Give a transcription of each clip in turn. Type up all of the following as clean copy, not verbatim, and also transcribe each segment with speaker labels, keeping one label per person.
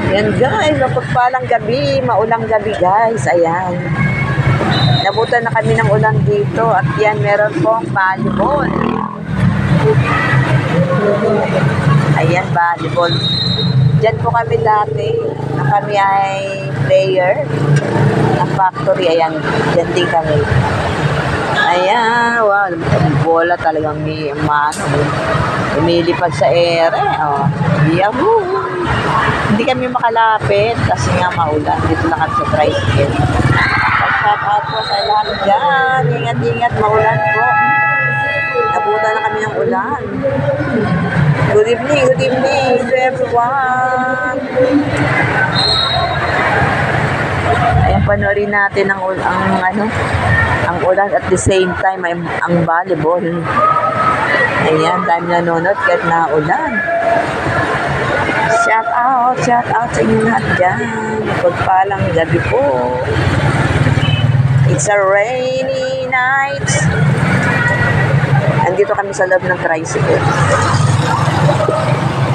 Speaker 1: Yan guys, mapagpalang gabi, maulang gabi guys, ayan. Nabutan na kami ng ulan dito at yan, meron pong volleyball. Ayan, volleyball. Diyan po kami dati, kami ay player ng factory, ayan, diyan din kami. Ayan, wow, bola talagang may umilipad sa ere, oh, yahoo! Hindi kami makalapit kasi nga maulan. Dito lang kami sa tricycle. Shout out po sa lahat dyan. Ingat-ingat, maulan po. Nabutan na kami ng ulan. Good evening to everyone. Ayan, panoorin natin ang ulan at the same time ay ang volleyball. Ayan, dami nanonood kahit na ulan. Shout out sa inyo lahat dyan. Pagpalang gabi po. It's a rainy night. Andito kami sa loob ng tricycle.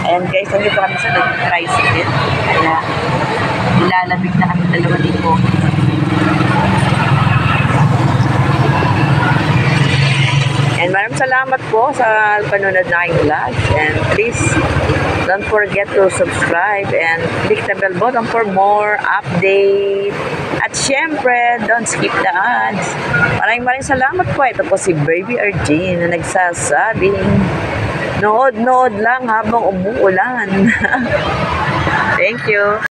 Speaker 1: Ayan guys, andito kami sa loob ng tricycle. Kaya, nilalamig na kami 2 libo. And maraming salamat po sa panonood na aking vlog. And please, don't forget to subscribe and click the bell button for more update. At syempre, don't skip the ads. Maraming salamat po. Ito po si Baby Arjin na nagsasabing, nood lang habang umuulan. Thank you.